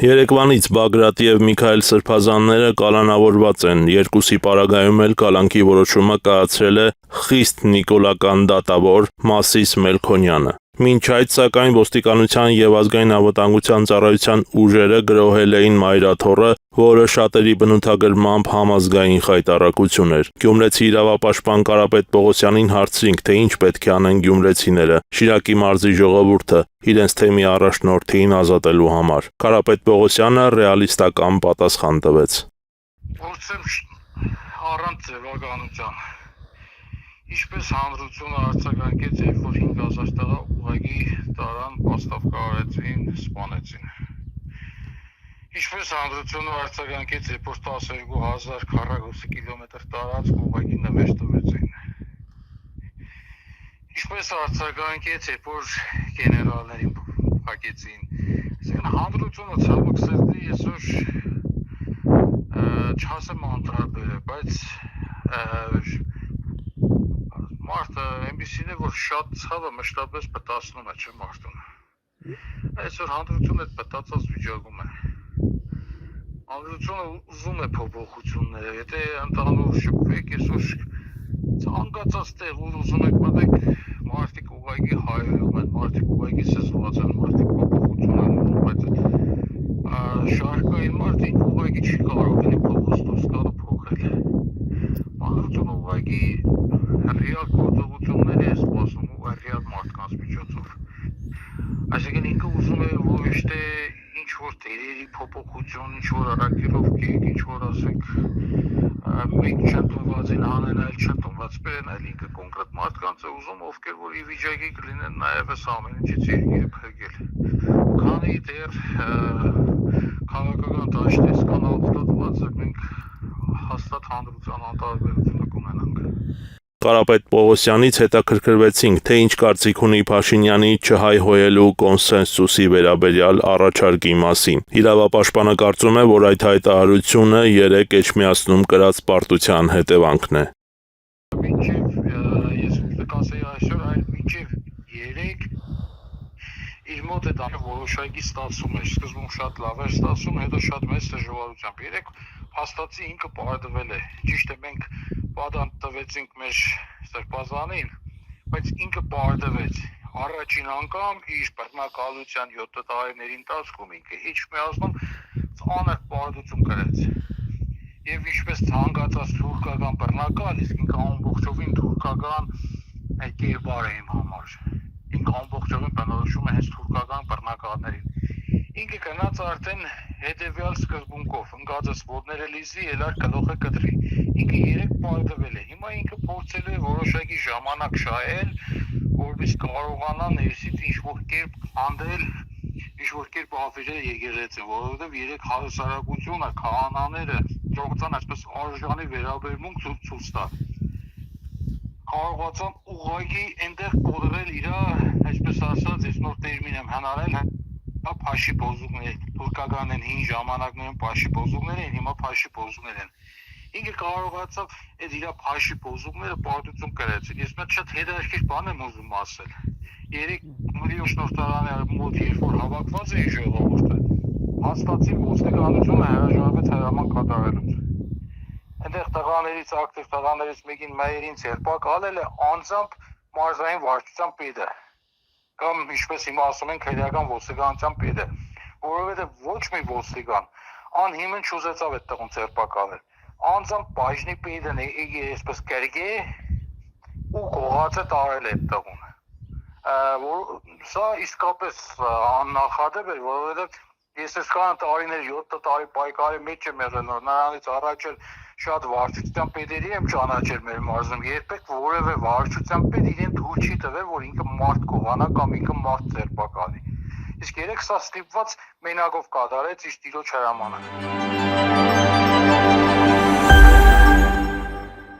Երեկվանից Բագրատի եւ Միքայել Սրբազանները կալանավորված են, երկուսի պարագայում էլ կալանքի որոշումը կայացրել է խիստ նիկոլական դատավոր Մասիս Մելքոնյանը։ Մինչ այդ, սակայն, ոստիկանության եւ ազգային անվտանգության ծառայության ուժերը գրոհել էին մայրաթոռը, որը շատերի բնութագրմամբ համազգային խայտառակություն էր։ Գյումրեցի իրավապաշտպան Կարապետ Պողոսյանին հարցրինք, թե ինչ պետք է անեն գյումրեցիները, Շիրակի մարզի ժողովուրդը, իրենց թեմի առաջնորդին ազատելու համար։ Կարապետ Պողոսյանը ռեալիստական պատասխան տվեց. Փորձեմ առանց ձևականության Ինչպես հանրությունը արձագանքեց, երբ որ 5000 տղա ուղղակի տարան, պաստավ կարեցին, սպանեցին։ Ինչպես հանրությունը արձագանքեց, երբ որ 12000 քառակուսի կիլոմետր տարածք ուղղակի նվեր տվեցին։ Ինչպես արձագանքեց, երբ որ գեներալներին փակեցին։ Այսինքն հանրությունը ցավոք սրտի այսօր չասեմ անտրաբեր է, բայց մարդը այնպիսին է, որ շատ ցավը մշտապես պտասնում է, չէ՞ մարդուն։ Այսօր հանրությունը այդ պտածած վիճակում է։ Հանրությունը ուզում է փոփոխություններ, եթե ընդհանուր շփվեք, այսօր ցանկացած տեղ որ ուզում եք մտեք, մարդիկ ուղղակի հայերում են, մարդիկ ուղղակի զզված են, մարդիկ փոփոխություն են ուզում, բայց շարքային մարդիկ ուղղակի չի կարող էլի փոխոստոս գալու փոխել։ Հանրությունը ուղղակի ռեալ գործողություններ է սպասում ու ռեալ մարդկանց միջոցով։ Այսինքն ինքը ուզում է ոչ թե ինչ-որ դերերի փոփոխություն, ինչ-որ առաքելովքեր, ինչ-որ ասենք մեկ չընդունված են անեն, այլ չընդունված բերեն, այլ ինքը կոնկրետ մարդկանց է ուզում, ովքեր որ ի վիճակի կլինեն նաև այս ամեն ինչից երկիրը փրկել։ Քանի դեռ քաղաքական դաշտից կան օգտված, մենք հաստատ հանրության անտարբերությունը կունենանք։ Կարապետ Պողոսյանից հետաքրքրվեցինք, թե ինչ կարծիք ունի Փաշինյանի չհայհոյելու կոնսենսուսի վերաբերյալ առաջարկի մասին։ Իրավապաշտպանը կարծում է, որ այդ հայտարարությունը երեք Էջմիածնում կրած պարտության հետևանքն է։ Մինչև ես կասեի այսօր, այլ մինչև 3 իր մոտ է դա որոշակի ստացում է, սկզբում շատ լավ էր ստացում, հետո շատ մեծ դժվարությամբ։ 3 հաստատի ինքը պարտվել է։ Ճիշտ է, մենք պատանդ տվեցինք մեր Սրբազանին, բայց ինքը պարտվեց։ Առաջին անգամ իր բռնակալության 7 տարիների ընթացքում ինքը Էջմիածնում ծանր պարտություն կրեց։ Եվ ինչպես ցանկացած թուրքական բռնակալ, իսկ ինքը ամբողջովին թուրքական կերպար է իմ համար։ Ինքը ամբողջովին բնորոշում է հենց թուրքական բռնակալներին։ Ինքը գնաց արդեն հետևյալ սկզբունքով, ընկածս ոտները լիզի, ելար գլուխը կտրի։ Ինքը 3 պարտվել է։ Հիմա ինքը փորձել է որոշակի ժամանակ շահել, որպես կարողանա ներսից ինչ-որ կերպ հանդել, ինչ-որ կերպ ավերել եկեղեցին, որովհետև 3 հարուսարակությունը, քահանաները կարողացան այսպես արժանի վերաբերմունք ցույց տալ։ Կարողացան ուղղակի այնտեղ կոտրել իր, այսպես ասած, ես նոր տերմին եմ հնարել, փաշի բոզուկներ, թուրքական են հին ժամանակներում փաշի բոզուկներ են, հիմա փաշի բոզուկներ են։ Ինքը կարողացավ այդ իր փաշի բոզուկները պարտություն կրեցին։ Ես մեծ շատ հետաքրքիր բան եմ ուզում ասել։ 3 մլիոն մոտ երբ որ հավաքված էին ժողովուրդը, հաստատի ոստիկանությունը հրաժարվեց հրաման կատարելուց։ Այնտեղ տղաներից ակտիվ տղաներից մեկին մայրին ցերպակալել է անձամբ մարզային վարչության պետը կամ ինչպես հիմա ասում են քրեական ոստիկանության պետը, որովհետև ոչ մի ոստիկան անհիմն չուզեցավ այդ տղուն ցերպակալել։ Անձամբ բաժնի պետն է այսպես կերգե ու գողացը տարել է այդ տղուն։ Սա իսկապես աննախադեպ էր, որովհետև ես այսքան տարիներ 7 տարի պայքարի մեջ եմ եղել, նրանից առաջ էլ շատ վարչության պետերի եմ ճանաչել մեր մարզում, երբեք որևէ վարչության պետ իրեն թույլ չի տվել, որ ինքը մարդ գողանա կամ ինքը մարդ ձերբակալի։ Իսկ երեք սա ստիպված մենակով կատարեց իր տիրոջ հրամանը։